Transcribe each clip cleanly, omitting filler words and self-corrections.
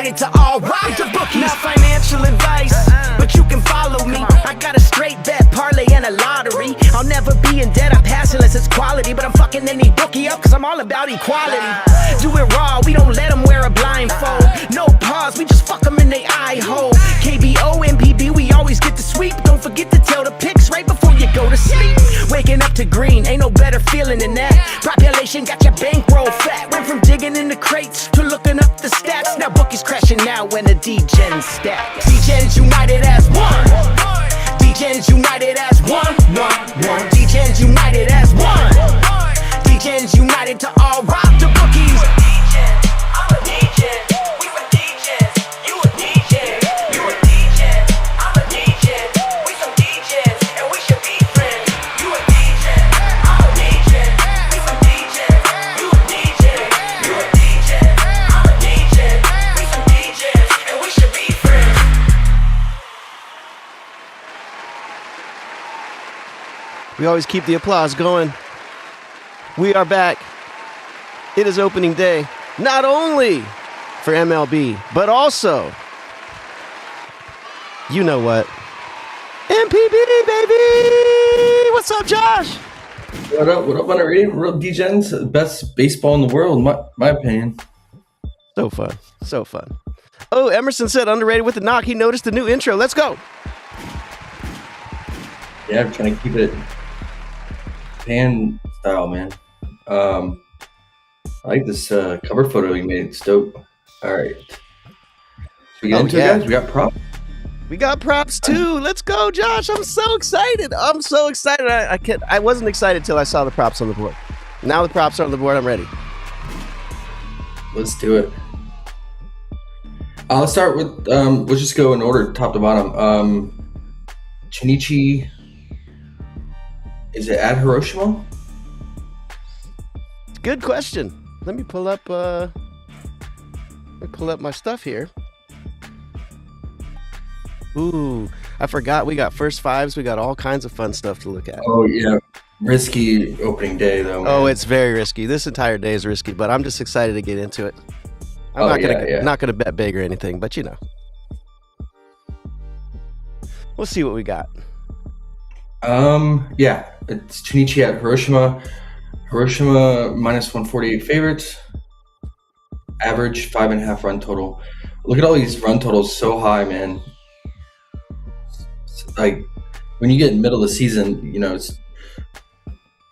United to all rock the bookies. Not financial advice, but you can follow me. I got a straight bet, parlay, and a lottery. I'll never be in debt, I pass unless it's quality. But I'm fucking any bookie up, cause I'm all about equality. Do it raw, we don't let them wear a blindfold. No pause, we just fuck them in they eye hole. KBO, NPB, we always get the sweep. Don't forget to tell the picks right before you go to sleep. Waking up to green, ain't no better feeling than that. Population got your bankroll fat. Went from digging in the crates to looking up the stats. Now bookies crashing now when the Degens stack. Degens united as one. Degens united as one. Degens united as one. Degens united to all rock the bookies. I'm a Degen. We from Degens. You a Degen. You a Degen. I'm a Degen. We some Degens, and we should be friends. You a Degen. I'm a Degen. We from Degens. You a Degen. You a Degen. I'm a Degen. We some Degens, and we should be friends. We always keep the applause going. We are back. It is opening day, not only for MLB, but also, you know what? NPB, baby! What's up, Josh? What up, Underrated? Real Degens, best baseball in the world, my opinion. So fun. So fun. Oh, Emerson said underrated with the knock. He noticed the new intro. Let's go. Yeah, I'm trying to keep it fan style, man. I like this cover photo you made. It's dope. All right. So we get into it, guys. We got props. We got props too. Let's go, Josh. I'm so excited. I wasn't excited till I saw the props on the board. Now the props are on the board. I'm ready. Let's do it. I'll start with we'll just go in order, top to bottom. Chinichi, is it at Hiroshima? Good question. Let me pull up my stuff here. Ooh, I forgot we got first fives. We got all kinds of fun stuff to look at. Oh yeah, risky opening day though. Man. Oh, it's very risky. This entire day is risky, but I'm just excited to get into it. I'm not gonna bet big or anything, but you know, we'll see what we got. Yeah, it's Chinichi at Hiroshima. Hiroshima minus 148 favorites. Average 5.5 run total. Look at all these run totals, so high, man. It's like when you get in the middle of the season, you know, it's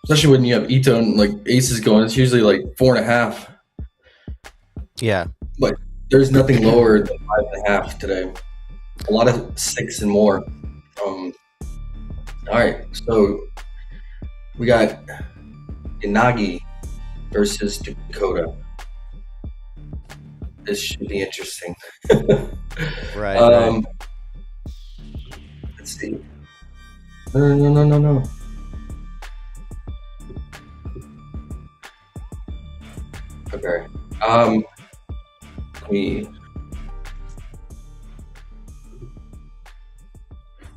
especially when you have Ito and like aces going, it's usually like 4.5. Yeah, but there's nothing lower than 5.5 today. A lot of 6 and more. All right, so we got Yanagi versus Dakota. This should be interesting. Right. Let's see. No. Okay.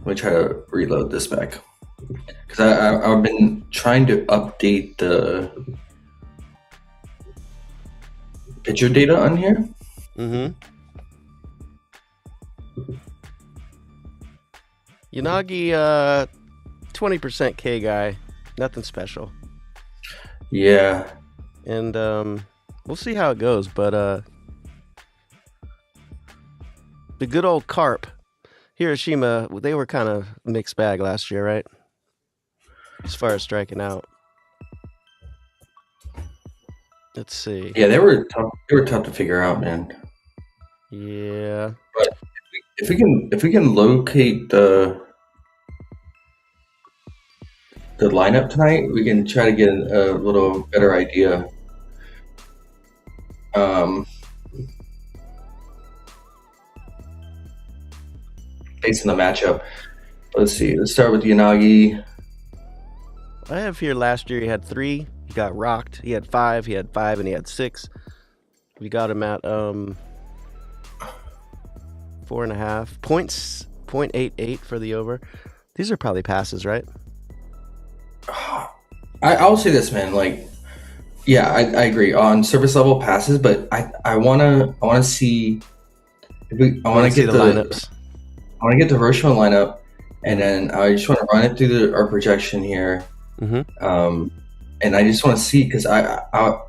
Let me try to reload this back because I've been trying to update the pitcher data on here. Mm-hmm. Yanagi, 20% K guy, nothing special. Yeah. And we'll see how it goes, but the good old Carp, Hiroshima, they were kind of mixed bag last year, right? As far as striking out. Let's see. Yeah, they were tough. They were tough to figure out, man. Yeah. But if we can locate the lineup tonight, we can try to get a little better idea. Based on the matchup. Let's see. Let's start with Yanagi. I have here last year he had 3. He got rocked. He had 5. He had 5, and he had 6. We got him at 4.5 points, 0.88 for the over. These are probably passes, right? I'll say this, man. Like, yeah, I agree on surface level passes, but I wanna see I want to see get the lineups. I want to get the Hiroshima lineup, and then I just want to run it through our projection here. And I just want to see, because I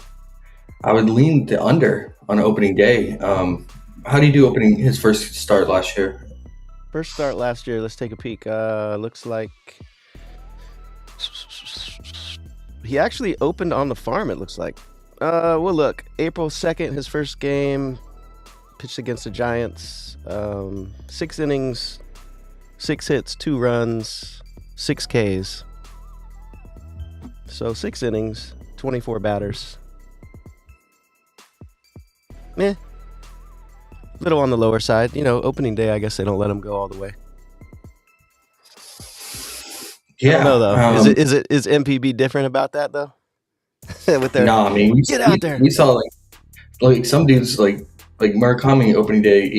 would lean the under on opening day. How do you do opening his first start last year? First start last year. Let's take a peek. Looks like he actually opened on the farm. It looks like. Well, look, April 2nd, his first game, pitched against the Giants. 6 innings, 6 hits, 2 runs, 6 Ks. So 6 innings, 24 batters. Little on the lower side. Opening day, I guess they don't let him go all the way. Yeah. I don't know, though. Is NPB different about that, though? With their get out there. We saw like some dudes like Murakami opening day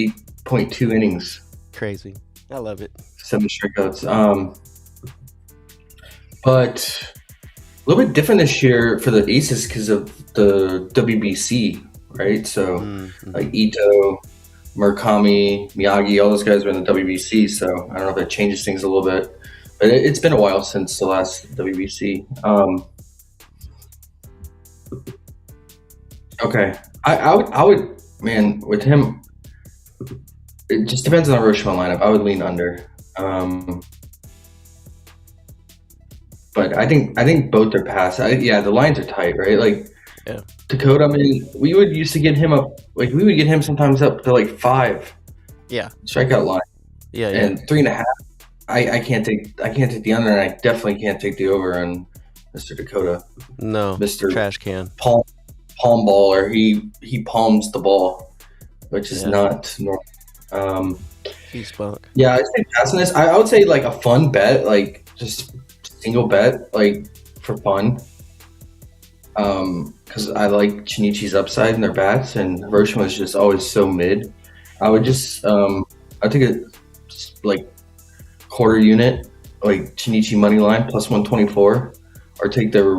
8.2 innings. Crazy. I love it. 7 strikeouts. But a little bit different this year for the Aces because of the WBC, right? So like Ito, Murakami, Miyagi, all those guys are in the WBC. So I don't know if that changes things a little bit. But it's been a while since the last WBC. Okay. I would, man, with him, it just depends on the Hiroshima lineup. I would lean under. But I think both are pass. The lines are tight, right? Like Dakota, I mean, we would used to get him up, like we would get him sometimes up to like 5. Yeah. Strikeout line. Yeah. And 3.5. I can't take the under, and I definitely can't take the over on Mr. Dakota. No. Mr. Trash can. Palm baller. He palms the ball, which is not normal. He's spunk. Yeah, I'd say passing this. I would say like a fun bet, like just single bet, like for fun. Because I like Chinichi's upside in their bats, and Hiroshima is just always so mid. I would just I take a like quarter unit, like Chinichi money line plus 124, or take their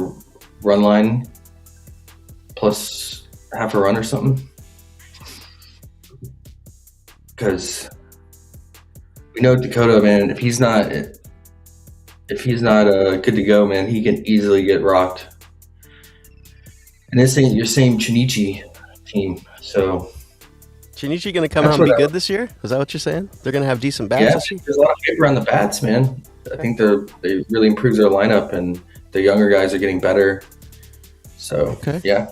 run line plus half a run or something. Because we know Dakota, man, if he's not good to go, man, he can easily get rocked. And this ain't your same Chinichi team, so. Chinichi going to come out and be good this year? Is that what you're saying? They're going to have decent bats this year? There's a lot of paper on the bats, man. I think they really improved their lineup, and the younger guys are getting better. So, yeah.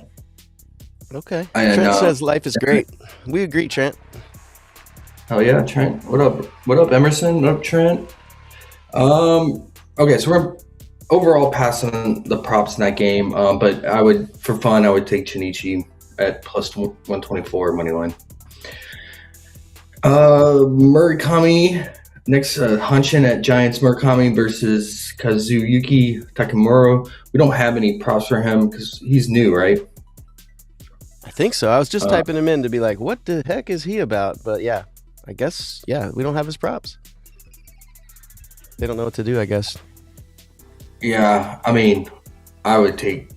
Okay. Trent says life is great. We agree, Trent. Hell yeah, Trent. What up? What up, Emerson? What up, Trent? Okay, so we're overall passing the props in that game, but for fun, I would take Chinichi at plus 124 money line. Murakami next, Hunchin at Giants. Murakami versus Kazuyuki Takamura. We don't have any props for him because he's new, right? I think so. I was just typing him in to be like, what the heck is he about? But yeah, I guess, we don't have his props. They don't know what to do, I guess. Yeah, I mean, I would take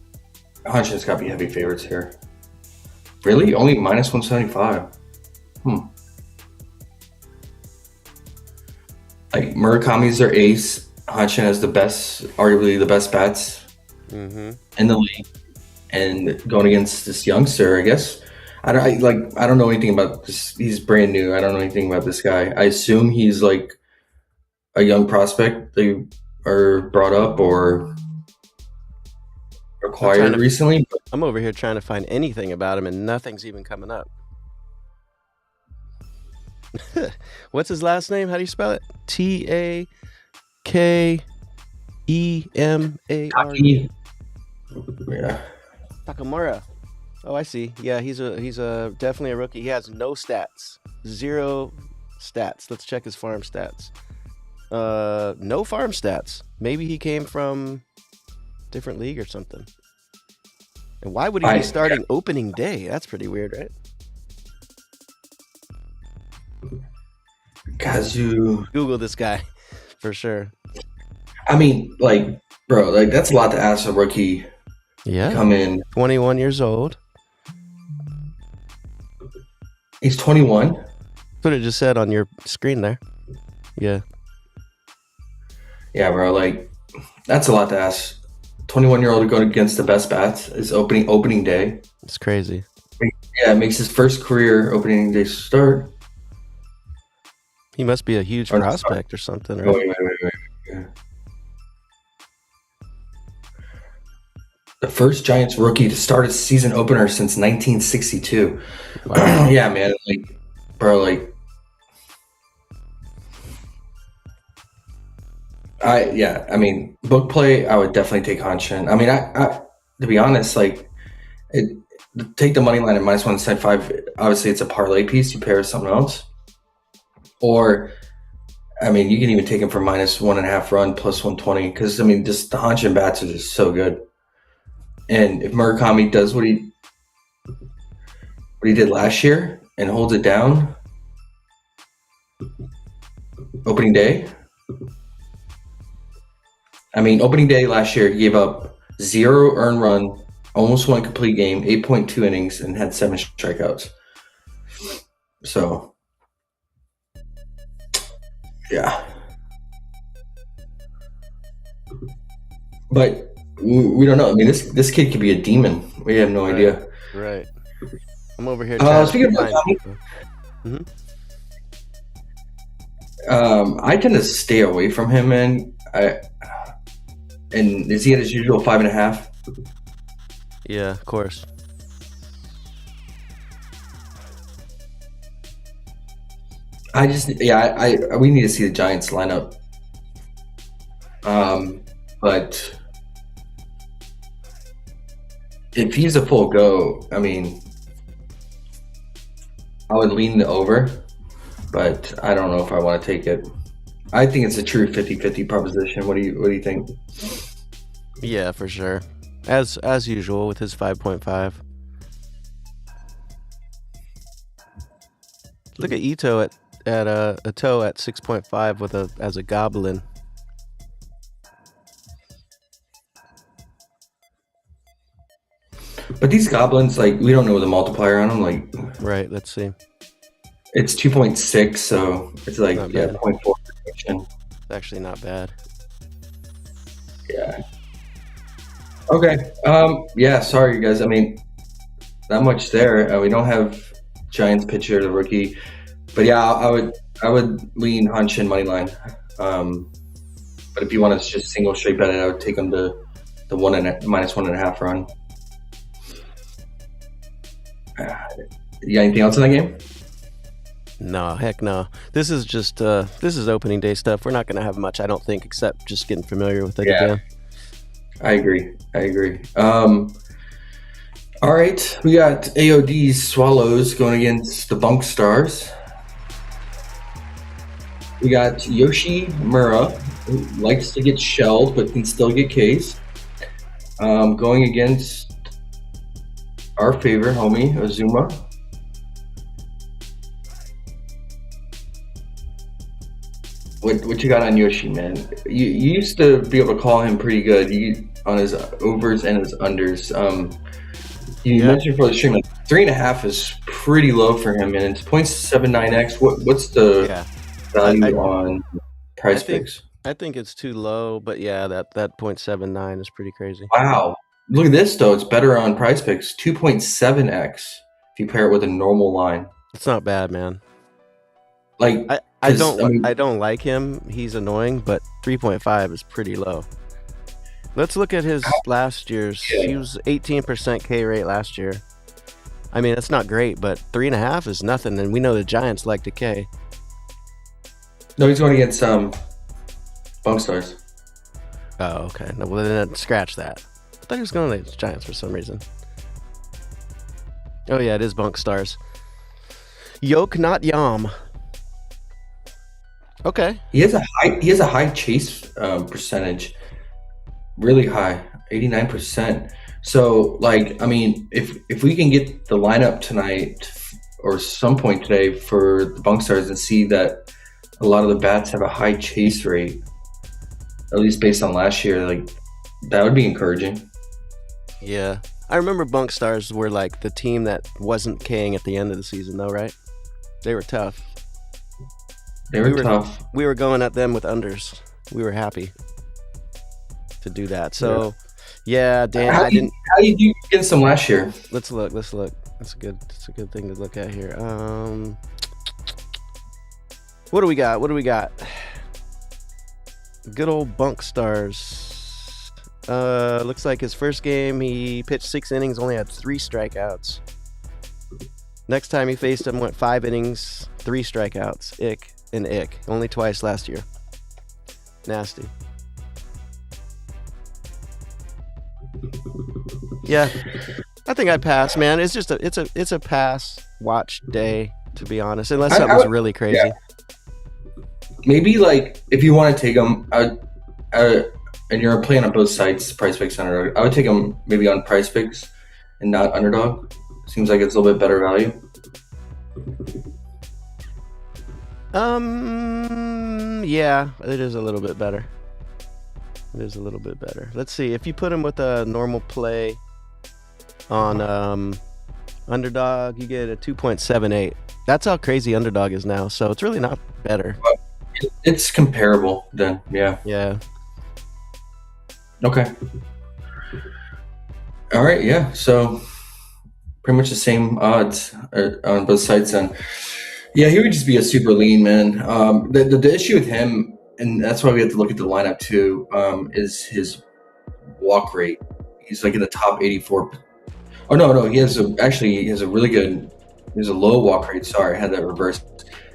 Hunchin's got to be heavy favorites here. Really? Only minus 175. Like, Murakami's their ace. Hunchin has arguably the best bats in the league. And going against this youngster, I guess. I don't know anything about this. He's brand new. I don't know anything about this guy. I assume he's like a young prospect they are brought up or acquired recently. I'm over here trying to find anything about him, and nothing's even coming up. What's his last name? How do you spell it? Takemar. Yeah. Takamura. Oh, I see. Yeah, he's definitely a rookie. He has no stats. 0 stats. Let's check his farm stats. No farm stats. Maybe he came from a different league or something. And why would he be starting opening day? That's pretty weird, right? Kazu. Google this guy for sure. I mean, like, bro, like that's a lot to ask a rookie. Yeah. Come in. 21 years old. He's 21. what it just said on your screen there. Yeah. Yeah, bro. Like, that's a lot to ask. 21-year-old to go against the best bats is opening day. It's crazy. Yeah, it makes his first career opening day start. He must be a huge prospect or something, right? Wait. Yeah. The first Giants rookie to start a season opener since 1962. Wow. Yeah, man. Like, bro, like, I mean, book play, I would definitely take Hanshin. I mean, I to be honest, like, take the money line at -175. Obviously, it's a parlay piece. You pair with something else. Or, I mean, you can even take him for -1.5 run plus 120. Because, I mean, just the Hanshin bats are just so good. And if Murakami does what he did last year and holds it down, opening day. I mean, opening day last year, he gave up 0 earned run, almost won a complete game, 8.2 innings, and had 7 strikeouts. So, yeah. But we don't know. I mean, this kid could be a demon. We have no idea. Right. I'm over here. Speaking of Murakami, I tend to stay away from him, man. And is he at his usual 5.5? Yeah, of course. We need to see the Giants lineup. But if he's a full go, I mean, I would lean the over, but I don't know if I want to take it. I think it's a true 50-50 proposition. What do you think? Yeah, for sure. As usual with his 5.5. Look at Ito at a toe at 6.5 as a goblin. But these goblins, like, we don't know the multiplier on them. Like, right, let's see. It's 2.6, so it's like 0.4 protection. It's actually not bad. Yeah. Okay. Yeah. Sorry, guys. I mean, not much there. We don't have Giants pitcher, the rookie, but yeah, I would lean Hanshin money line. But if you want to just single straight bet it, I would take them to the -1.5 run. You got anything else in that game? No, heck no. This is just this is opening day stuff. We're not going to have much, I don't think, except just getting familiar with it again. I agree. All right, we got AOD's Swallows going against the Bunk Stars. We got Yoshi Mura, who likes to get shelled but can still get Ks, going against our favorite homie, Azuma. What you got on Yoshi, man? You used to be able to call him pretty good on his overs and his unders. You mentioned for the stream, like 3.5 is pretty low for him, and it's 0.79x. What's the value on PrizePicks? I think it's too low, but yeah, that 0.79 is pretty crazy. Wow. Look at this, though. It's better on PrizePicks. 2.7x if you pair it with a normal line. It's not bad, man. Like, I don't like him. He's annoying, but 3.5 is pretty low. Let's look at his last year's. He was 18% K rate last year. I mean, that's not great, but 3.5 is nothing, and we know the Giants like to K. No, he's going against Bunk Stars. Oh, okay. No, well, then scratch that. I thought he was going against Giants for some reason. Oh yeah, it is Bunk Stars. Yoke, not Yam. Okay. He has a high chase percentage, really high, 89%. So, like, I mean, if we can get the lineup tonight or some point today for the Bunk Stars and see that a lot of the bats have a high chase rate, at least based on last year, like, that would be encouraging. Yeah. I remember Bunk Stars were like the team that wasn't K'ing at the end of the season, though, right? They were tough. They were tough. We were going at them with unders. We were happy to do that. So, yeah, Dan, How do you do against them last year? Let's look. That's a good thing to look at here. What do we got? Good old Bunk Stars. Looks like his first game, he pitched 6 innings, only had 3 strikeouts. Next time he faced him, went 5 innings, 3 strikeouts. Ick. Only twice last year. Nasty. Yeah, I think I'd pass, man. It's just it's a pass watch day, to be honest, unless something's really crazy. Yeah. Maybe like if you want to take them, and you're playing on both sites, PrizePicks and Underdog, I would take them maybe on PrizePicks and not Underdog. Seems like it's a little bit better value. Yeah, it is a little bit better. Let's see. If you put him with a normal play on Underdog, you get a 2.78. That's how crazy Underdog is now. So it's really not better. It's comparable then. Yeah. Yeah. Okay. All right. Yeah. So pretty much the same odds on both sides then. Yeah, he would just be a super lean man. The issue with him, and that's why we have to look at the lineup too, is his walk rate. He's like in the top 84. Oh no, he has a low walk rate. Sorry, I had that reversed.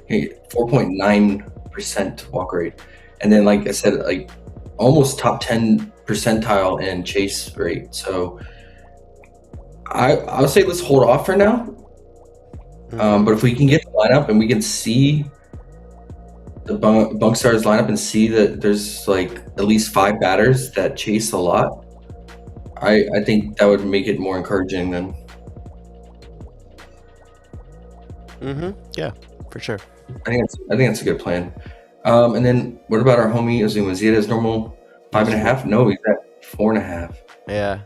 4.9% walk rate, and then like I said, like almost top 10 percentile in chase rate. So I'll say let's hold off for now. But if we can get the lineup and we can see the Bunk Stars lineup and see that there's like at least 5 batters that chase a lot, I think that would make it more encouraging then. Yeah, for sure. I think that's a good plan. And then what about our homie Azuma? Is he at his normal 5.5? No, he's at 4.5. Yeah.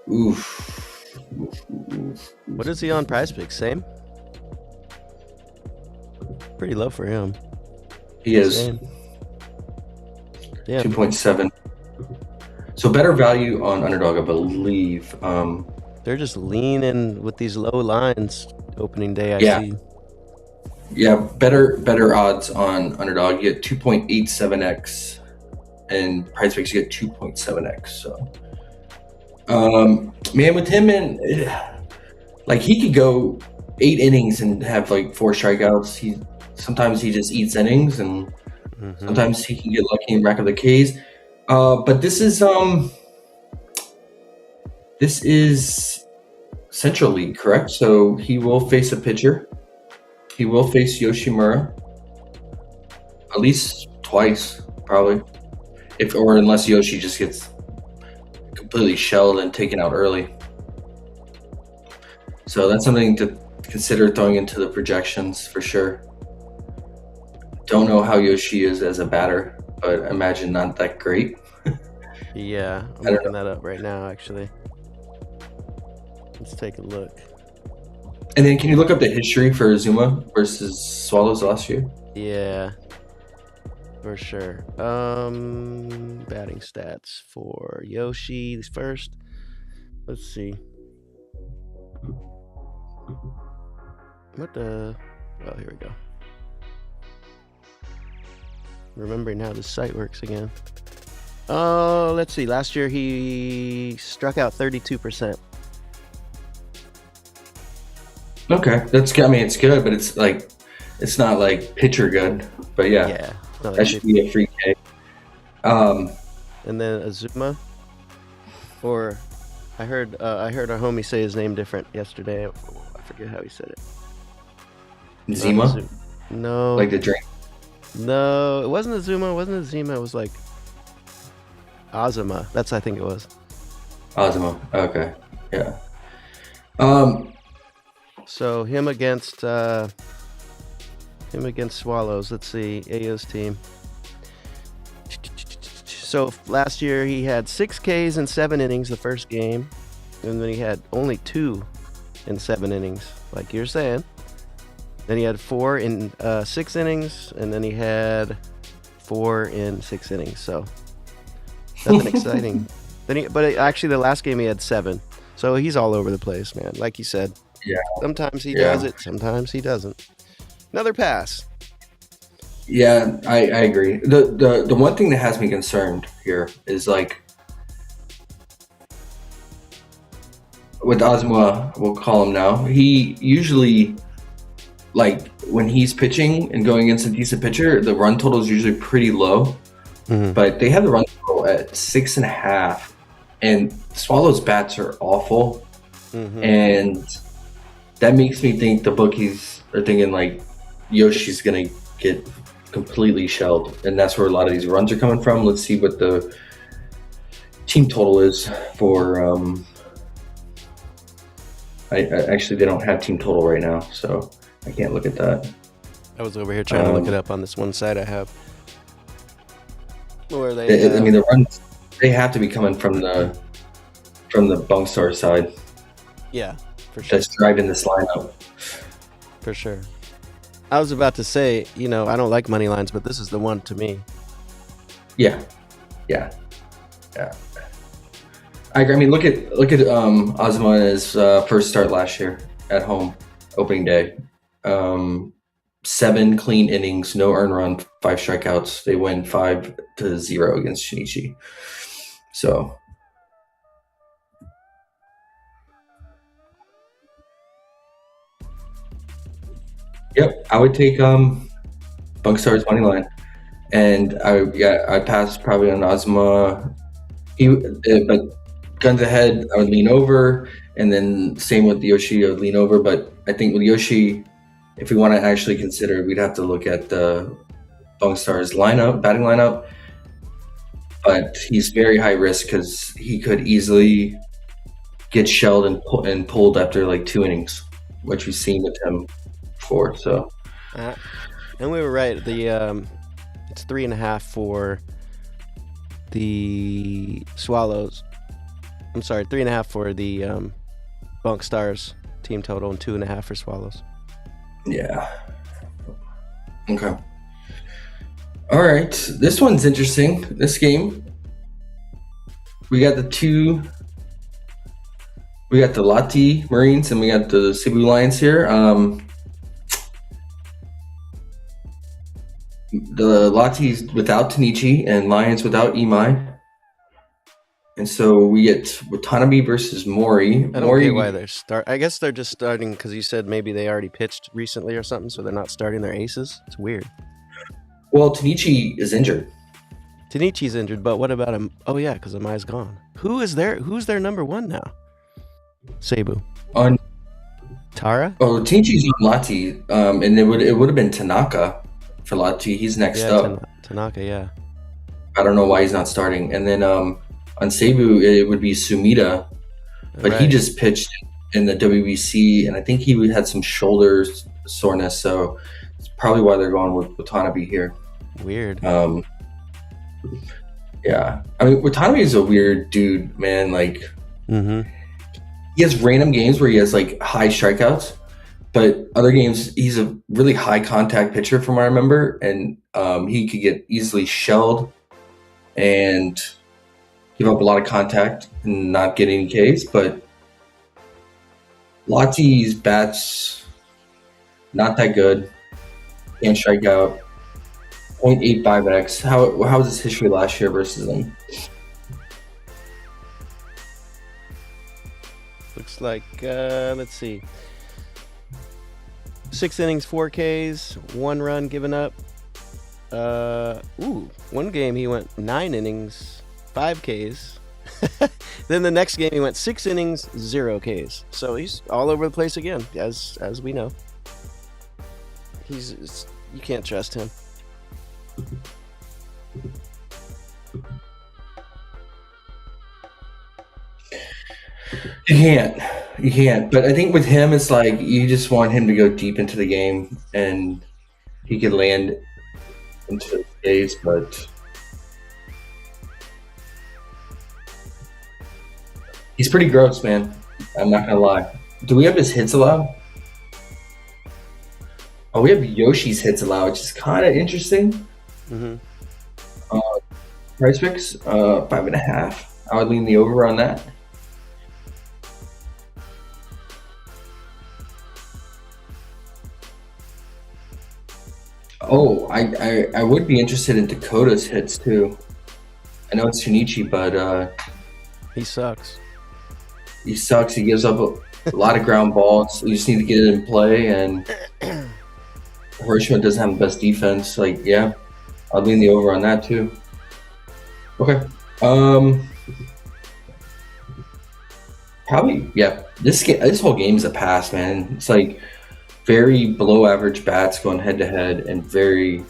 Oof. What is he on PrizePicks? Same? Pretty low for him. He is. Same. Yeah. 2.7. So better value on Underdog, I believe. They're just leaning with these low lines opening day. I see. Yeah, better odds on Underdog. You get 2.87x, and PrizePicks you get 2.7x. So, man, with him and like he could go 8 innings and have like 4 strikeouts. Sometimes he just eats innings, and sometimes he can get lucky and rack up the Ks. But this is Central League, correct? So he will face a pitcher. He will face Yoshimura at least twice, probably. Unless Yoshi just gets completely shelled and taken out early. So that's something to consider throwing into the projections for sure. Don't know how Yoshi is as a batter, but imagine not that great. Yeah, I'm looking that up right now, actually. Let's take a look. And then can you look up the history for Azuma versus Swallows last year? Yeah, for sure. Batting stats for Yoshi first. Let's see. Oh, here we go. Remembering how this site works again. Oh, let's see. Last year he struck out 32%. Okay, it's good, but it's not like pitcher good. But yeah, that should be a free K. And then Azuma, or I heard our homie say his name different yesterday. I forget how he said it. Zima? No. Like the drink? No, it wasn't Azuma. It wasn't Azima. It was like Azuma. I think it was. Azuma. Okay. Yeah. So him against Swallows. Let's see, Ayo's team. So last year he had 6 Ks in 7 innings the first game, and then he had only 2 in 7 innings, like you're saying. Then he had 4 in 6 innings, and then he had 4 in 6 innings. So nothing exciting. But actually, the last game he had 7. So he's all over the place, man. Like you said. Yeah. Sometimes he does it. Sometimes he doesn't. Another pass. Yeah, I agree. The one thing that has me concerned here is like with Ozma, we'll call him now. He usually, like when he's pitching and going against a decent pitcher, the run total is usually pretty low. Mm-hmm. But they have the run total at 6.5, and Swallows bats are awful, and that makes me think the bookies are thinking like Yoshi's gonna get completely shelled, and that's where a lot of these runs are coming from. Let's see what the team total is for. I actually they don't have team total right now, so I can't look at that. I was over here trying to look it up on this one site I have. Where they? I mean, the runs they have to be coming from the Bunk Star side. Yeah, for sure. That's driving this lineup. For sure. I was about to say, I don't like money lines, but this is the one to me. Yeah. I agree. I mean, look at Ozma's first start last year at home, opening day. 7 clean innings, no earned run, 5 strikeouts. They win 5-0 against Shinichi. So. Yep, I would take Bunk Star's money line, and I passed probably on Ozma. But guns ahead, I would lean over, and then same with Yoshi, I would lean over. But I think with Yoshi, if we want to actually consider, we'd have to look at the Bunk Star's batting lineup. But he's very high risk because he could easily get shelled and pulled after like 2 innings, which we've seen with him before. So, and we were right. It's 3.5 for the Swallows. I'm sorry, 3.5 for the Bunk Stars team total, and 2.5 for Swallows. Yeah. Okay. All right. This one's interesting. This game, we got the Lati Marines and we got the Cebu Lions here. The Lati's without Tanichi and Lions without Imai. And so we get Watanabe versus Mori. I don't get why they're I guess they're just starting because you said maybe they already pitched recently or something, so they're not starting their aces. It's weird. Well, Tanichi is injured. Tanichi's injured, but what about him? Oh yeah, because Imai's gone. Who's their number 1 now? Cebu. On Tara? Oh, Tanichi's on Lati, and it would have been Tanaka for Lati. He's next up. Tanaka, yeah. I don't know why he's not starting. And then on Cebu, it would be Sumida, but he just pitched in the WBC, and I think he had some shoulder soreness, so it's probably why they're going with Watanabe here. Weird. Yeah. I mean, Watanabe is a weird dude, man. Like, he has random games where he has, like, high strikeouts, but other games, he's a really high contact pitcher from what I remember, and he could get easily shelled and give up a lot of contact and not get any Ks, but Lati's bats not that good. Can't strike out. 0.85x. How was his history last year versus them? Looks like let's see. 6 innings, 4 Ks, 1 run given up. One game he went 9 innings, 5 Ks. Then the next game he went 6 innings, 0 Ks. So he's all over the place again, as we know. You can't trust him. You can't. But I think with him, it's like you just want him to go deep into the game, and he could land into the days, but he's pretty gross, man. I'm not gonna lie. Do we have his hits allowed? Oh, we have Yoshi's hits allowed, which is kind of interesting. Mm-hmm. PrizePicks, 5.5. I would lean the over on that. Oh, I would be interested in Dakota's hits too. I know it's Shinichi, but He sucks. he sucks. He gives up a lot of ground balls. You just need to get it in play, and Hiroshima doesn't have the best defense. Like, yeah, I'll lean the over on that too. Okay. Probably, yeah. This whole game's a pass, man. It's like very below average bats going head to head, and very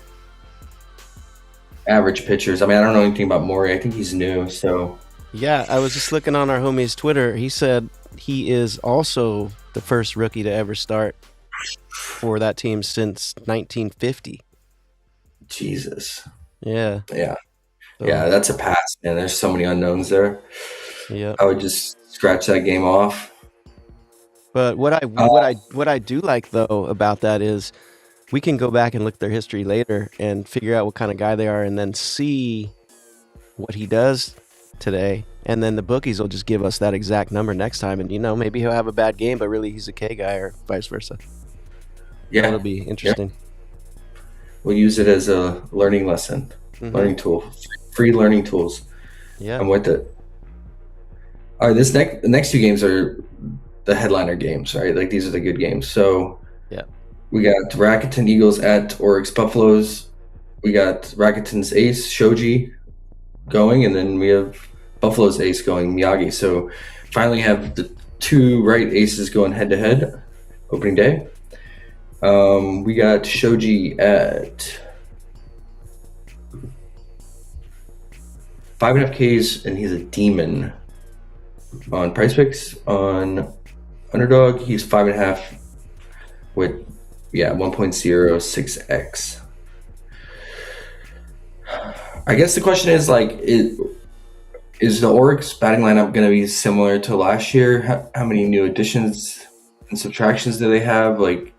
average pitchers. I mean, I don't know anything about Maury. I think he's new, so Yeah, I was just looking on our homie's Twitter. He said he is also the first rookie to ever start for that team since 1950. Jesus. Yeah. Yeah. So, Yeah, that's a pass, man. There's so many unknowns there. yeah. I would just scratch that game off. But what I do like though about that is we can go back and look at their history later and figure out what kind of guy they are, and then see what he does today. And then the bookies will just give us that exact number next time. And maybe he'll have a bad game, but really he's a K guy, or vice versa. Yeah, That'll be interesting. Yeah. We'll use it as a learning lesson, learning tool, free learning tools. Yeah, I'm with it. All right, the next two games are the headliner games, right? Like, these are the good games. So yeah, we got Rakuten Eagles at Oryx Buffaloes. We got Rakuten's ace Shoji going, and then we have Buffalo's ace going, Miyagi. So finally have the two right aces going head to head opening day. We got Shoji at 5.5 Ks, and he's a demon. On PrizePicks, on Underdog, he's 5.5 with 1.06x. I guess the question is, like, is the Oryx batting lineup going to be similar to last year? How many new additions and subtractions do they have? Like,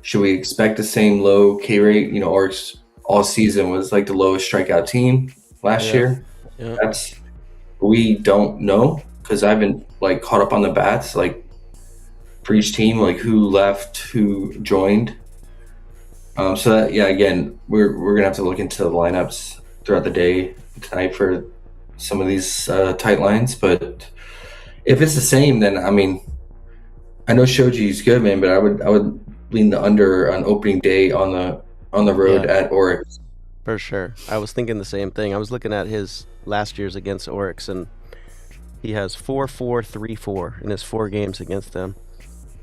should we expect the same low K rate? Oryx all season was like the lowest strikeout team last year. Yeah. We don't know, because I haven't caught up on the bats for each team, who left, who joined. So that, again, we're gonna have to look into the lineups throughout the day tonight for some of these tight lines. But if it's the same, then I mean, I know Shoji's good, man, but I would lean the under on opening day on the road at Oryx. For sure. I was thinking the same thing. I was looking at his last year's against Oryx, and he has 4-4-3-4 in his 4 games against them.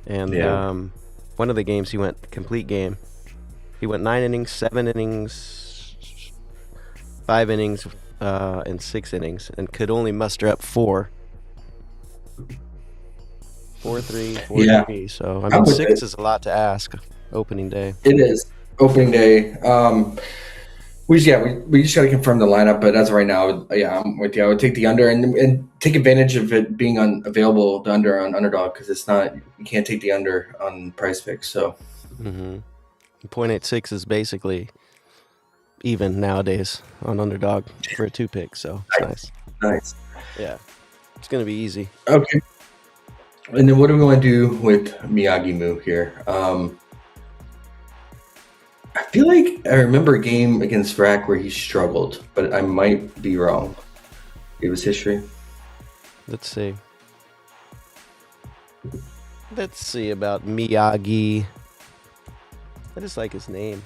And one of the games he went complete game. He went 9 innings, 7 innings, 5 innings, and 6 innings, and could only muster up 4. 4-3, 4-3. So, I mean, 6 is a lot to ask opening day. It is. Opening day. We just got to confirm the lineup, but as of right now, I'm with you. I would take the under and take advantage of it being available, the under on Underdog, because you can't take the under on PrizePicks. So 0.86 is basically even nowadays on Underdog for a 2-pick. So it's nice. Yeah, it's gonna be easy. Okay. And then what do we want to do with Miyagi Mu here? I feel like I remember a game against Rack where he struggled, but I might be wrong. Give us history. Let's see about Miyagi. I just like his name.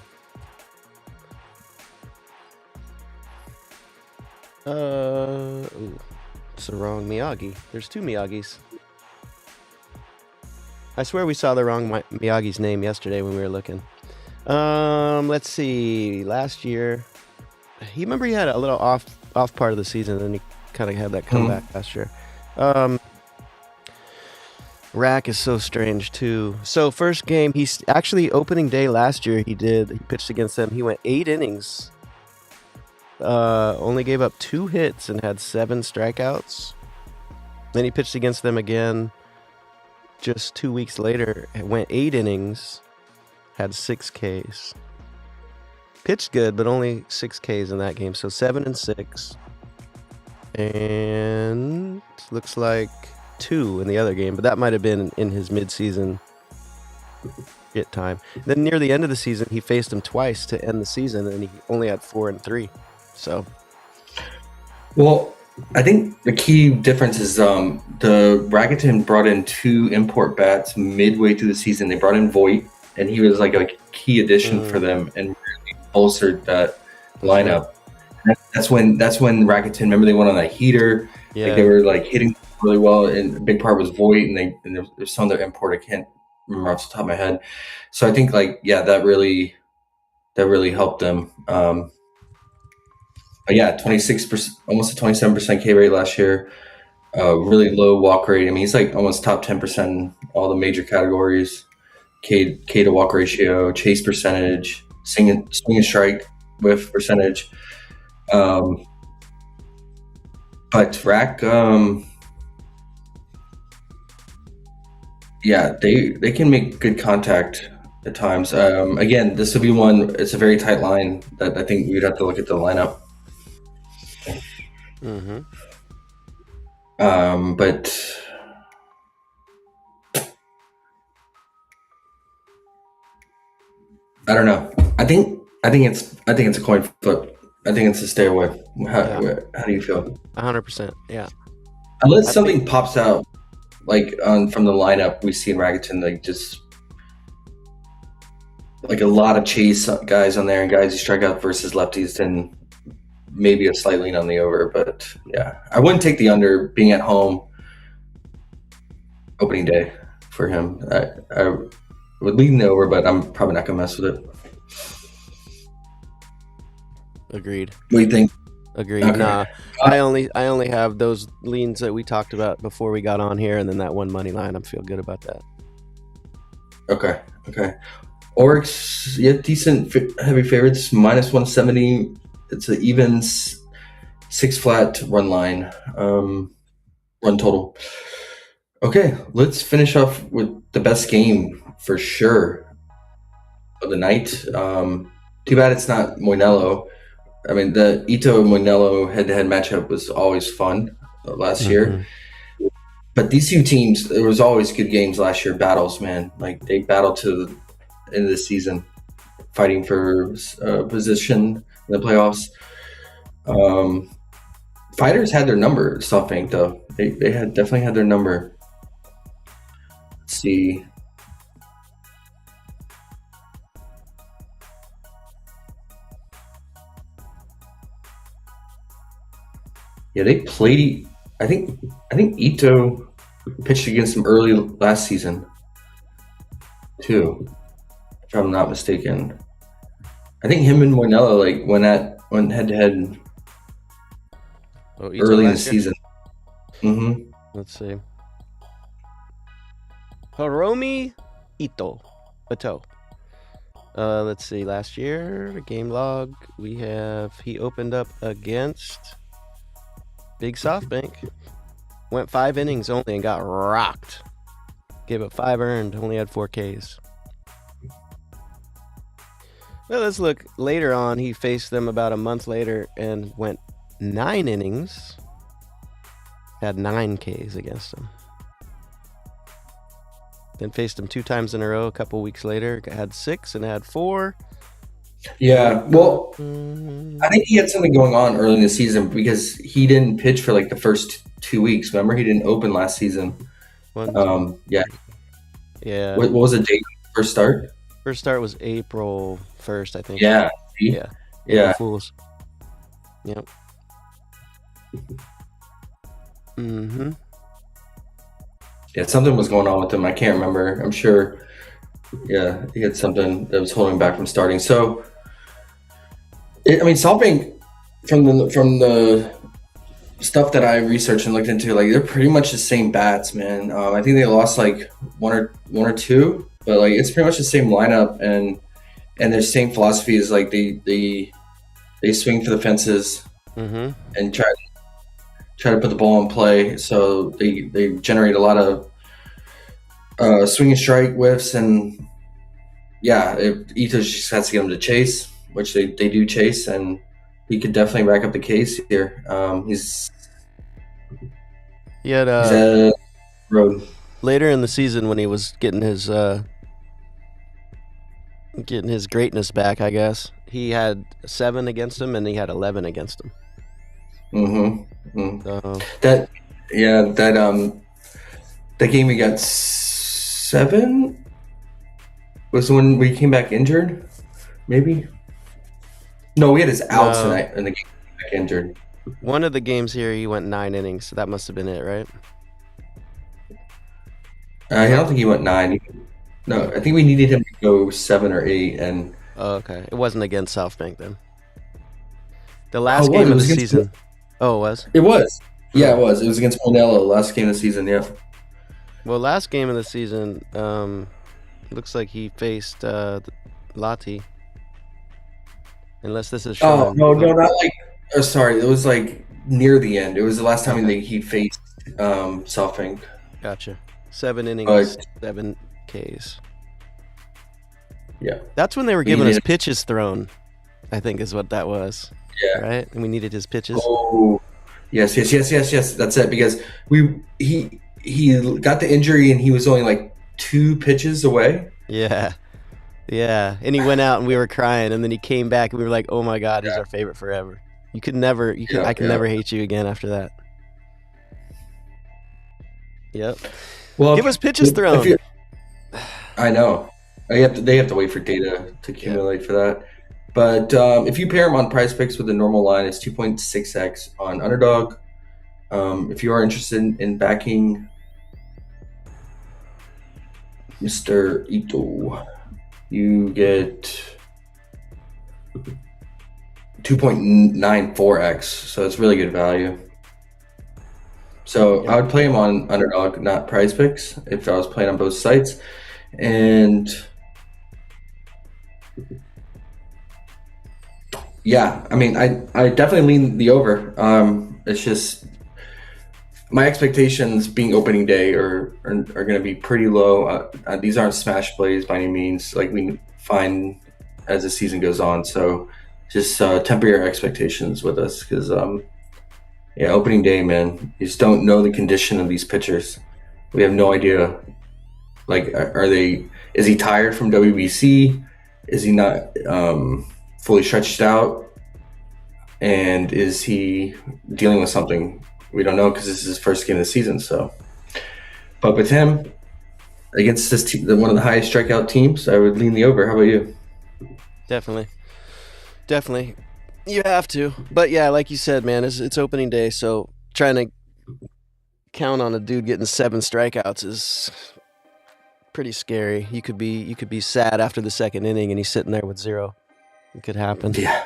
It's the wrong Miyagi. There's 2 Miyagis. I swear we saw the wrong Miyagi's name yesterday when we were looking. Let's see. Last year, he had a little off part of the season, and then he kind of had that comeback last year. Rack is so strange too. So first game, he's actually opening day last year. He pitched against them. He went 8 innings. Only gave up 2 hits and had 7 strikeouts. Then he pitched against them again just 2 weeks later. Went 8 innings. had 6 Ks. Pitched good, but only 6 Ks in that game. So 7 and 6. And looks like 2 in the other game, but that might have been in his midseason hit time. Then near the end of the season, he faced him twice to end the season, and he only had 4 and 3. So, Well, I think the key difference is the Rakuten brought in 2 import bats midway through the season. They brought in Voigt, and he was like a key addition for them and really bolstered that lineup. That's when Rakuten, remember, they went on that heater. yeah. Like, they were like hitting really well, and a big part was Voigt, and there's some of their import I can't remember off the top of my head. So I think that really helped them. But yeah, 26%, almost a 27% K rate last year. Really low walk rate. I mean, he's like almost top 10% in all the major categories. K to walk ratio, chase percentage, swing and strike whiff percentage. But Rack, they can make good contact at times. Again, this would be one. It's a very tight line that I think we'd have to look at the lineup. Mm-hmm. But I don't know. I think it's a coin flip. I think it's a stay away. How do you feel? 100%. Yeah. Unless something pops out, like from the lineup we see in Rakuten, like just like a lot of chase guys on there and guys who strike out versus lefties, then maybe a slight lean on the over. But yeah, I wouldn't take the under being at home opening day for him. I would lean the over, but I'm probably not gonna mess with it. Agreed. What do you think? Agreed. Okay. Nah, I only have those leans that we talked about before we got on here, and then that one money line. I feel good about that. Okay. Oryx, yeah, decent heavy favorites, minus 170. It's an evens 6 flat run line, run total. Okay, let's finish off with the best game for sure of the night. Too bad it's not Moinello. I mean, the Ito Moinello head-to-head matchup was always fun last year. But these two teams, there was always good games last year, battles, man. Like, they battled to the end of the season, fighting for position in the playoffs. Fighters had their number, SoftBank, though. They definitely had their number. Let's see. Yeah, they played. I think Ito pitched against them early last season, too, if I'm not mistaken. I think him and Moinello went head to head early in the season. Mm-hmm. Let's see. Hiromi Ito. Let's see. Last year, the game log, he opened up against Big SoftBank. Went 5 innings only and got rocked. Gave up 5 earned, only had 4 Ks. Well, let's look later on. He faced them about a month later and went 9 innings. Had 9 Ks against them. Then faced him 2 times in a row a couple weeks later. Had 6 and had 4. Yeah, well, I think he had something going on early in the season because he didn't pitch for like the first 2 weeks. Remember, he didn't open last season. Yeah. What was the date? First start? First start was April 1st, I think. Yeah. Yeah. Yeah. Fools. Yep. Mm-hmm. Yeah, something was going on with him. I can't remember. I'm sure. Yeah, he had something that was holding him back from starting. So, SoftBank, from the stuff that I researched and looked into, like, they're pretty much the same bats, man. I think they lost like one or two, but like it's pretty much the same lineup and their same philosophy is like they swing for the fences and try to put the ball in play. So they generate a lot of swing and strike whiffs and yeah, Ito just has to get him to chase, which they do chase, and he could definitely rack up the case here. He's He had at a road. later in the season when he was getting his greatness back, I guess. He had 7 against him, and he had 11 against him. So, That game we got 7 was when we came back injured, maybe. No, we had his outs tonight in the game back injured. one of the games here, he went 9 innings, so that must have been it, right? I don't think he went 9. No, I think we needed him to go 7 or 8, and Oh, okay. It wasn't against South Bank then. The last it game of the was against season. Oh, it was? it was. Yeah, it was. It was against Monello, last game of the season. Yeah. Well, last game of the season, looks like he faced Lati. Unless this is Oh showing. no, not like. Oh, sorry, it was like near the end. It was the last time he faced SoftBank. Gotcha. 7 innings, 7 Ks. Yeah, That's when they were giving us pitches thrown, I think is what that was. Yeah. Right? And we needed his pitches. Oh, yes. That's it. Because he got the injury and he was only like 2 pitches away. Yeah. Yeah. And he went out and we were crying, and then he came back and we were like, oh my God, he's our favorite forever. I can never hate you again after that. Yep. Well, give us pitches thrown. I know. They have to wait for data to accumulate for that. But if you pair them on PrizePicks with a normal line, it's 2.6x on Underdog. If you are interested in backing Mr. Ito, you get 2.94x, so it's really good value. So I would play him on Underdog, not PrizePicks, if I was playing on both sites. And yeah, I mean, I definitely lean the over. It's just my expectations being opening day are going to be pretty low. These aren't smash plays by any means, like we find as the season goes on. So just temper your expectations with us, because opening day, man, you just don't know the condition of these pitchers. We have no idea. Like, is he tired from WBC? Is he not fully stretched out? And is he dealing with something? We don't know, because this is his first game of the season. So, but with him against this one of the highest strikeout teams, I would lean the over. How about you? Definitely. You have to. But yeah, like you said, man, it's opening day, so trying to count on a dude getting 7 strikeouts is pretty scary. You could be sad after the second inning and he's sitting there with 0. It could happen. Yeah.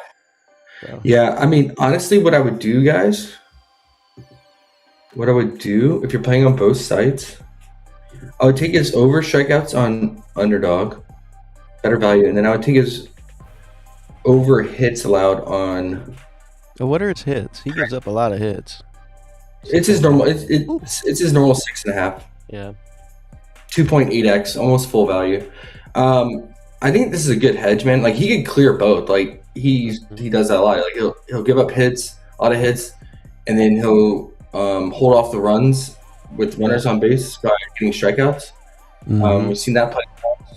So. Yeah, I mean, honestly, what I would do, guys, if you're playing on both sites, I would take his over strikeouts on Underdog, better value, and then I would take his over hits allowed on. What are his hits? He gives up a lot of hits. It's his normal. It's his normal 6.5. Yeah. 2.8x, almost full value. I think this is a good hedge, man. Like, he could clear both. Like, he does that a lot. Like, he'll give up hits, a lot of hits, and then he'll hold off the runs with runners on base by getting strikeouts. Mm-hmm. We've seen that play.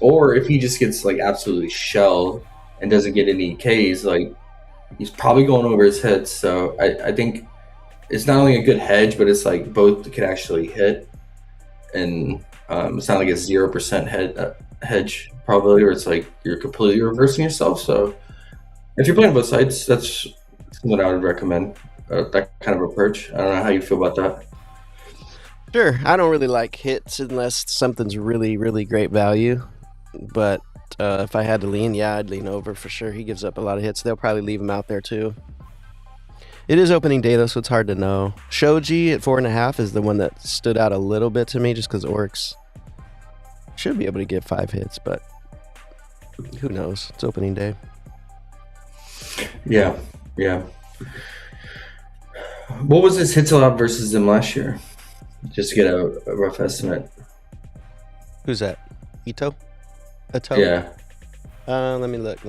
Or if he just gets like absolutely shelled and doesn't get any Ks, like, he's probably going over his hits. So I think it's not only a good hedge, but it's like both can actually hit, and it's not like a 0% hedge probability, or it's like you're completely reversing yourself. So if you're playing both sides, that's what I would recommend. That kind of approach. I don't know how you feel about that. Sure. I don't really like hits unless something's really, really great value. But if I had to lean, I'd lean over for sure. He gives up a lot of hits. They'll probably leave him out there too. It is opening day though, so it's hard to know. Shoji at 4.5 is the one that stood out a little bit to me, just because Orcs should be able to get 5 hits, but who knows? It's opening day. Yeah. What was his hits allowed versus them last year? Just to get a rough estimate. Who's that? Ito? Yeah. Let me look.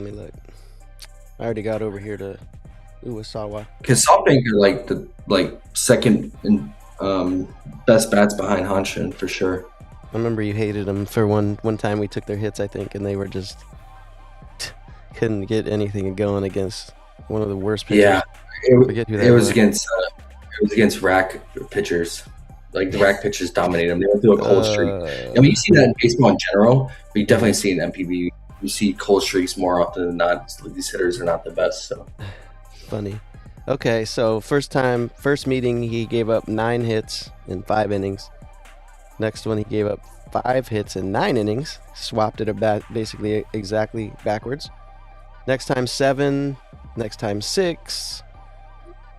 I already got over here to Uwasawa. Because SoftBank are like the second and best bats behind Hanshin for sure. I remember you hated them for one time we took their hits, I think, and they were just couldn't get anything going against one of the worst pitchers. Yeah, Forget who that it was against rack pitchers. Like the rack pitchers dominate them. They went through a cold streak. I mean, you see that in baseball in general, but you definitely see in NPB. You see cold streaks more often than not. These hitters are not the best. So funny. Okay, so first meeting, he gave up 9 hits in 5 innings. Next one, he gave up 5 hits in 9 innings. Swapped it basically exactly backwards. Next time 7. Next time 6.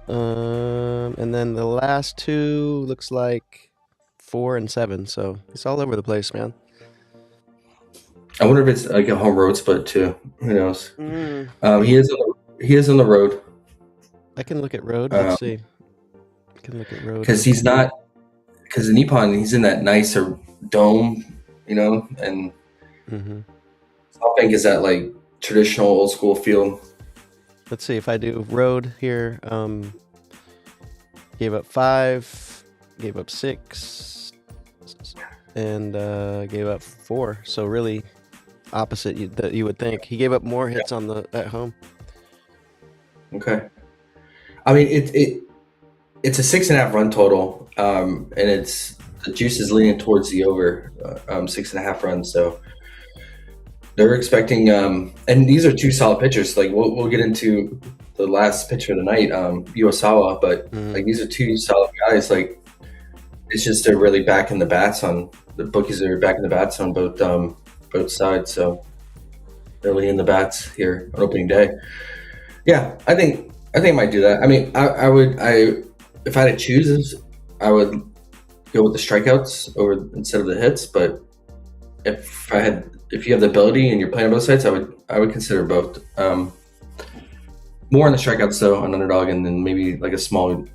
And then the last 2 looks like 4 and 7. So it's all over the place, man. I wonder if it's like a home road split too. Who knows? He is on the road. I can look at road. Let's see. I can look at road because he's not. Because in Nippon, he's in that nicer dome, and SoftBank is that like traditional old school field. Let's see if I do road here. Gave up 5, gave up 6, and gave up 4. So really opposite that you would think. He gave up more hits on at home. Okay. I mean, it's a 6.5 run total, and the juice is leaning towards the over 6.5 runs. So they're expecting, and these are 2 solid pitchers. Like we'll get into the last pitcher of the night, Uwasawa, but like these are 2 solid guys. Like it's just they're really backing the bats on the bookies. Are backing the bats on both sides. So they're leading the bats here on opening day. Yeah, I think I might do that. I mean, I would if I had to choose, I would go with the strikeouts instead of the hits. But if you have the ability and you're playing on both sides, I would consider both. More on the strikeouts though on Underdog, and then maybe like a small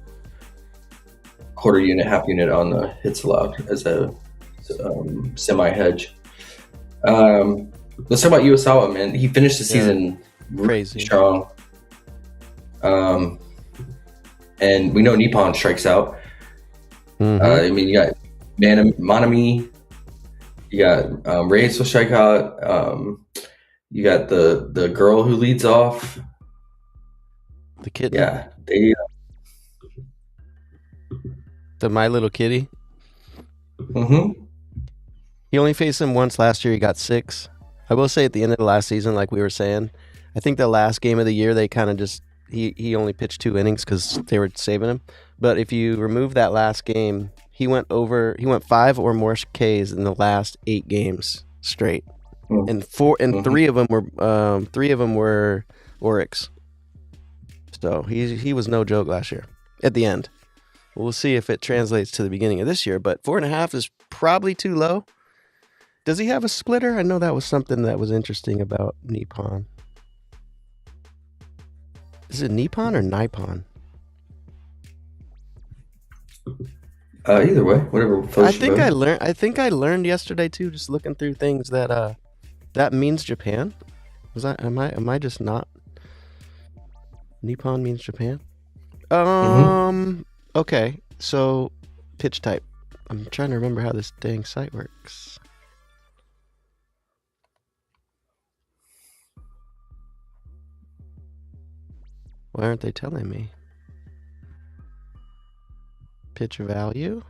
quarter unit, half unit on the hits allowed as a semi hedge. Let's talk about Uwasawa, man. He finished the season crazy strong. And we know Nippon strikes out. I mean, you got Manami, you got Reyes will strike out. You got the girl who leads off. The kid. Yeah, the My Little Kitty. Mm-hmm. He only faced him once last year. He got 6. I will say at the end of the last season, like we were saying, I think the last game of the year they kind of just he only pitched 2 innings because they were saving him. But if you remove that last game, he went 5 or more Ks in the last 8 games straight, and 3 of them were Oryx. So he was no joke last year. At the end, we'll see if it translates to the beginning of this year. But 4.5 is probably too low. Does he have a splitter? I know that was something that was interesting about Nippon. Is it Nippon or Nippon? Either way, whatever. I think I learned yesterday too, just looking through things that that means Japan. Am I just not? Nippon means Japan. Okay, so pitch type. I'm trying to remember how this dang site works. Why aren't they telling me? Pitch value.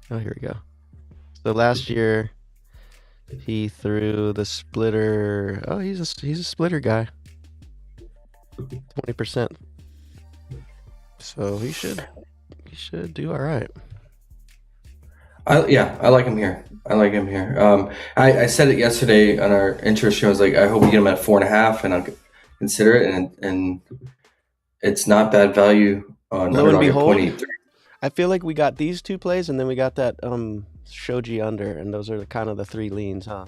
Oh, here we go. So last year he threw the splitter. Oh, he's a splitter guy. 20%. So he should do all right. I like him here. I said it yesterday on our intro show. I was like, I hope we get him at 4.5, and I'll consider it. And it's not bad value on Lo and Underdog at behold, 0.83. I feel like we got these 2 plays, and then we got that Shoji under, and those are kind of the 3 leans, huh?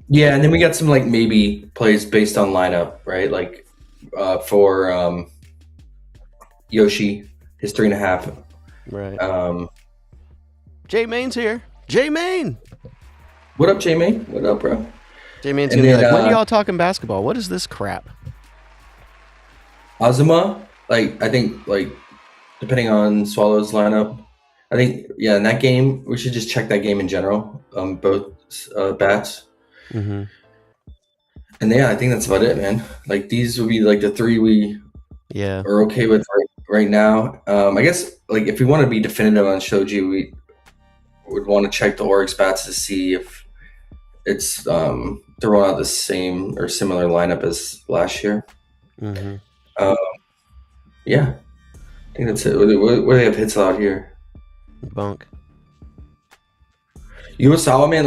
Yeah, and then we got some like maybe plays based on lineup, right? Like for Yoshi, his 3.5. Right. J Main's here. J Main. What up, J-Main? What up, bro? J Main's And gonna be then, like, when y'all talking basketball? What is this crap? Azuma, I think, depending on Swallows lineup, I think, in that game, we should just check that game in general, both bats. Mm-hmm. And I think that's about it, man. Like, these would be, the three we are okay with right now. I guess, if we want to be definitive on Shoji, we would want to check the Oryx bats to see if it's throwing out the same or similar lineup as last year. Mm-hmm. Yeah, I think that's it. What do they have hits out here? Bunk. Uesawa, man,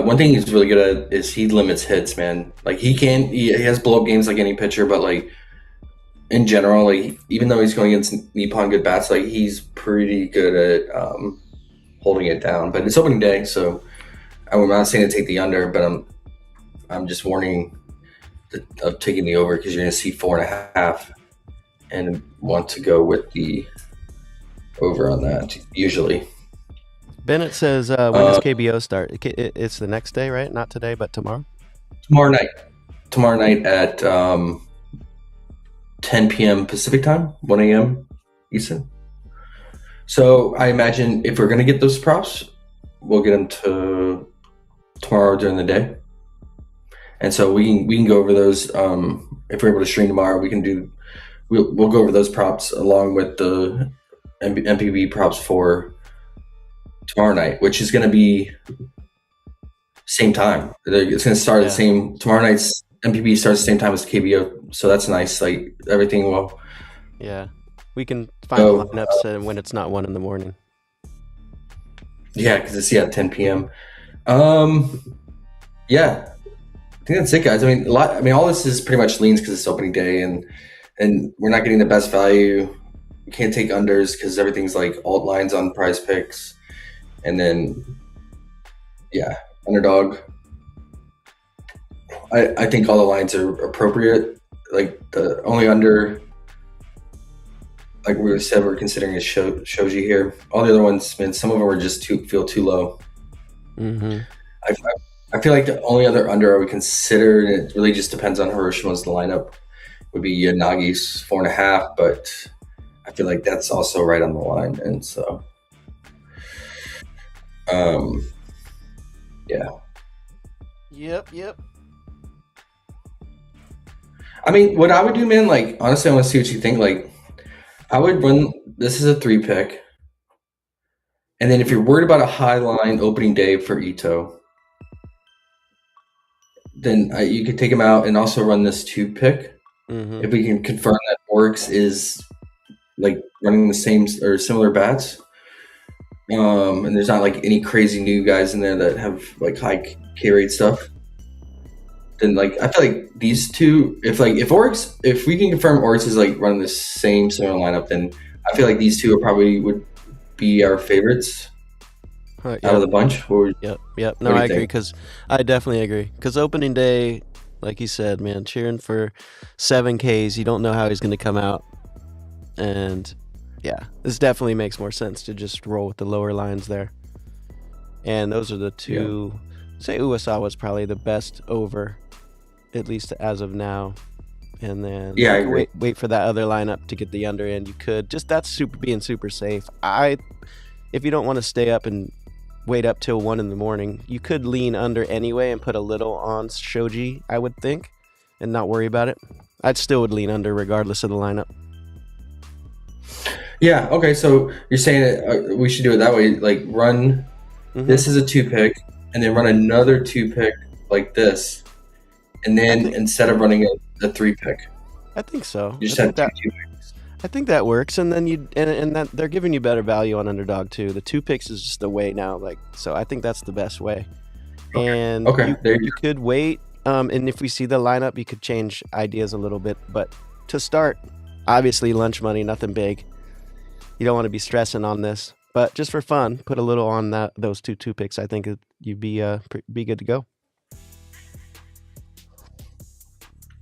one thing he's really good at is he limits hits, man. He has blow up games like any pitcher, but in general, even though he's going against Nippon good bats, he's pretty good at holding it down. But it's opening day, so I'm not saying to take the under, but I'm just warning of taking the over because you're going to see 4.5 and want to go with the over on that usually. Bennett says, when does KBO start? It's the next day, right? Not today, but tomorrow? Tomorrow night at 10 p.m. Pacific time, 1 a.m. Eastern. So I imagine if we're going to get those props, we'll get them to tomorrow during the day. And so we can go over those. If we're able to stream tomorrow, we'll go over those props along with the NPB props for tomorrow night, which is going to be same time. It's going to start at the same. Tomorrow night's NPB starts the same time as KBO, so that's nice. Everything will. Yeah, we can find the lineups when it's not 1 a.m. Yeah, because it's 10 p.m. Yeah, I think that's it, guys. I mean, all this is pretty much leans because it's opening day, and we're not getting the best value. We can't take unders because everything's alt lines on PrizePicks, and then Underdog. I think all the lines are appropriate. The only under, we said, we're considering is Shoji here. All the other ones, man, some of them are just feel too low. Mm-hmm. I feel like the only other under I would consider, and it really just depends on Hiroshima's lineup, would be Nagi's 4.5, but I feel like that's also right on the line, and so yeah. Yep. I mean, what I would do, man, honestly, I want to see what you think. I would run this as a 3-pick, and then if you're worried about a high line opening day for Ito, then you could take him out and also run this 2-pick. Mm-hmm. If we can confirm that Oryx is running the same or similar bats, and there's not any crazy new guys in there that have high K rate stuff, then I feel like these two, if we can confirm Oryx is running the same similar lineup, then I feel like these two would be our favorites out of the bunch. Yep. No, I agree, because I definitely agree. Because opening day, like you said, man, cheering for 7Ks, you don't know how he's going to come out. And this definitely makes more sense to just roll with the lower lines there. And those are the two. Yeah. Say Uesawa was probably the best over, at least as of now. And then I agree. Wait for that other lineup to get the under in. You could just, that's being super safe. If you don't want to stay up and wait up till 1 a.m, you could lean under anyway and put a little on Shoji, I would think, and not worry about it. I still would lean under regardless of the lineup. Yeah. Okay. So you're saying that we should do it that way, run. Mm-hmm. This is a 2-pick, and then run another 2-pick like this, and then instead of running a 3-pick. I think so. You just have 2 picks. I think that works, and then and that they're giving you better value on Underdog too. The 2 picks is just the way now, so I think that's the best way. Okay. And you could wait, and if we see the lineup, you could change ideas a little bit. But to start, obviously lunch money, nothing big. You don't want to be stressing on this, but just for fun, put a little on those 2 picks. I think you'd be good to go.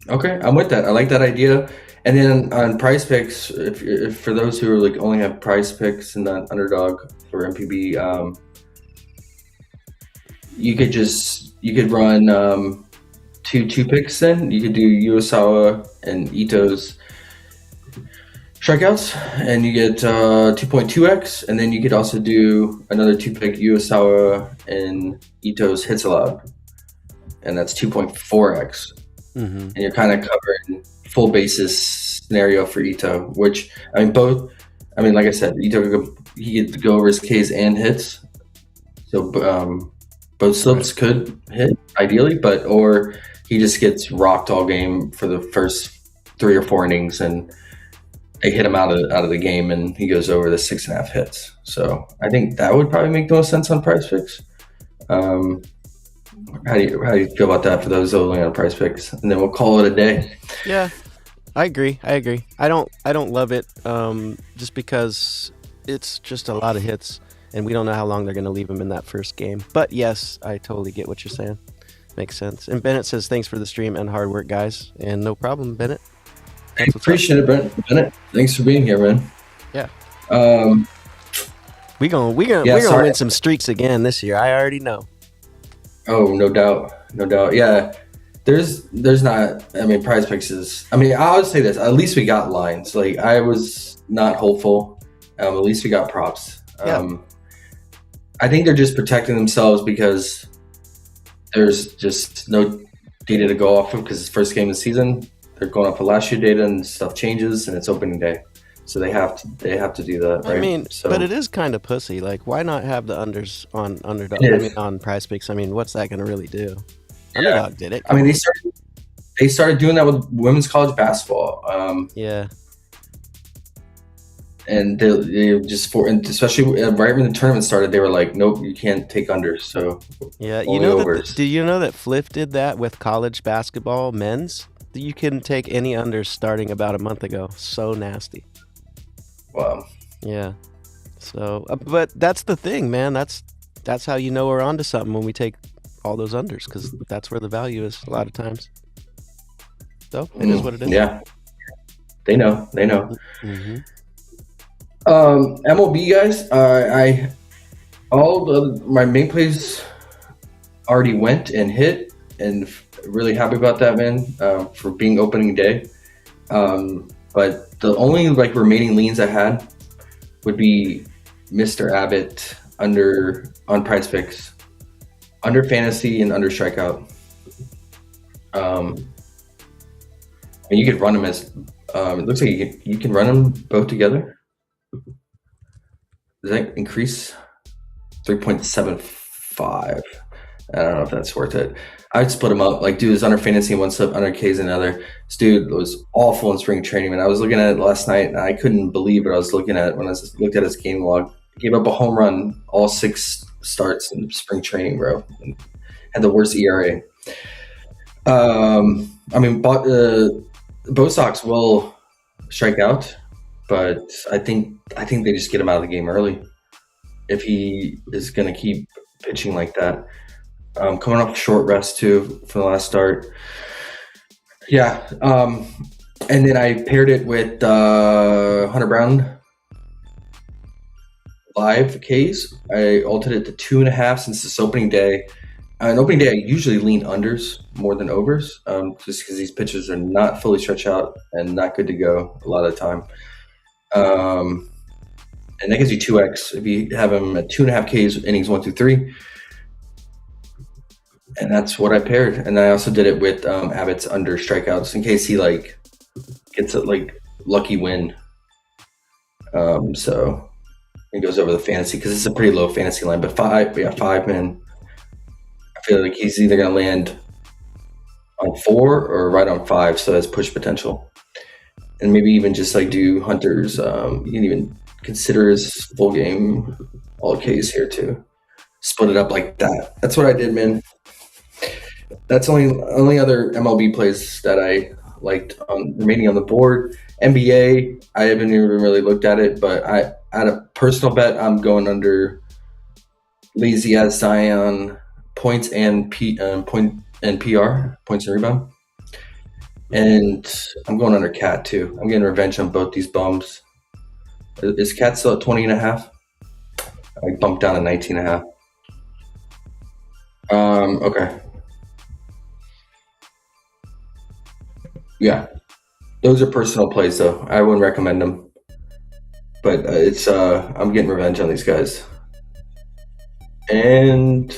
Okay, I'm with that. I like that idea. And then on PrizePicks, if for those who are like only have PrizePicks and not Underdog for NPB, you could run two picks. Then you could do Uesawa and Ito's strikeouts, and you get 2.2x, and then you could also do another 2-pick Uesawa and Ito's hits allowed, and that's 2.4x. And you're kind of covering full basis scenario for Ito, which I mean like I said, Ito he could go over his Ks and hits, so both slopes could hit ideally, or he just gets rocked all game for the first 3 or 4 innings, and they hit him out of the game, and he goes over the 6.5 hits. So I think that would probably make the most sense on PrizePicks. How do you feel about that for those only on PrizePicks? And then we'll call it a day. Yeah, I agree. I don't love it just because it's just a lot of hits, and we don't know how long they're going to leave him in that first game. But yes, I totally get what you're saying. Makes sense. And Bennett says, thanks for the stream and hard work, guys. And no problem, Bennett. I appreciate it, Bennett. Thanks for being here, man. Yeah. We're gonna win some streaks again this year. I already know. Oh, no doubt. Yeah, there's not. I mean, PrizePicks is. I mean, I would say this. At least we got lines. Like, I was not hopeful. At least we got props. Yeah. I think they're just protecting themselves because there's just no data to go off of because it's first game of the season. They're going off of last year data and stuff changes, and it's opening day, so they have to do that. Right? I mean, but it is kind of pussy. Like, why not have the unders on Underdog? I mean, on PrizePicks. I mean, what's that going to really do? Yeah. Underdog did it. I mean, they started doing that with women's college basketball. Yeah. And they just and especially right when the tournament started, they were like, "Nope, you can't take unders." So yeah, you know do you know that Fliff did that with college basketball men's? You couldn't take any unders starting about a month ago. So nasty. Wow. Yeah. So, but that's the thing, man. That's how you know we're onto something when we take all those unders, because that's where the value is a lot of times. So it is what it is. Yeah. They know. Mm-hmm. MLB guys, my main plays already went and hit, and really happy about that, man, for being opening day. But the only remaining leans I had would be Mr. Abbott on PrizePicks, under fantasy and under strikeout. And you could run them as it looks like you can run them both together. Does that increase 3.75? I don't know if that's worth it. I'd split him up. Like, dude is under fantasy in one slip, under K's in another. This dude was awful in spring training, man. I was looking at it last night, and I couldn't believe what I was looking at when I looked at his game log. He gave up a home run all 6 starts in spring training, bro. And had the worst ERA. I mean, Bo Sox will strike out, but I think they just get him out of the game early if he is going to keep pitching like that. Coming off a short rest too from the last start. Yeah. And then I paired it with Hunter Brown live Ks. I altered it to 2.5 since this opening day. On opening day, I usually lean unders more than overs, just because these pitchers are not fully stretched out and not good to go a lot of the time. And that gives you 2x if you have him at 2.5 Ks innings 1 through 3. And that's what I paired. And I also did it with Abbott's under strikeouts in case he gets a lucky win. So it goes over the fantasy because it's a pretty low fantasy line. But 5, man. I feel like he's either going to land on 4 or right on 5. So that's push potential. And maybe even just do Hunter's. You can even consider his full game all Ks here too. Split it up like that. That's what I did, man. That's only other MLB plays that I liked remaining on the board. NBA, I haven't even really looked at it, but I had a personal bet. I'm going under Lazy as Zion points and PR, points and rebound. And I'm going under Cat too. I'm getting revenge on both these bums. Is Cat still at 20.5? I bumped down to 19.5. Okay. Yeah. Those are personal plays though. I wouldn't recommend them. But it's I'm getting revenge on these guys. And I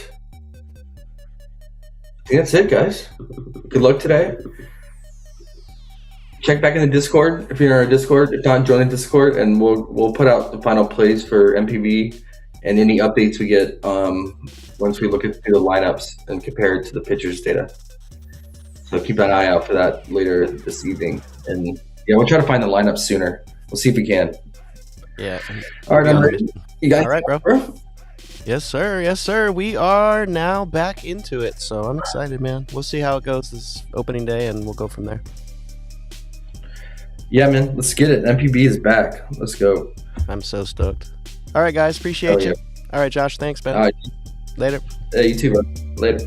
think that's it, guys. Good luck today. Check back in the Discord if you're in our Discord. If not, join the Discord, and we'll put out the final plays for MPB and any updates we get once we look at the lineups and compare it to the pitchers data. So keep an eye out for that later this evening. And yeah, we'll try to find the lineup sooner. We'll see if we can. Yeah. All right, I'm ready. You guys, all right, bro. Yes, sir. Yes, sir. We are now back into it, so I'm excited, man. We'll see how it goes this opening day, and we'll go from there. Yeah, man. Let's get it. MPB is back. Let's go. I'm so stoked. All right, guys. Appreciate you. All right, Josh. Thanks, man. All right. Later. You too, bro. Later.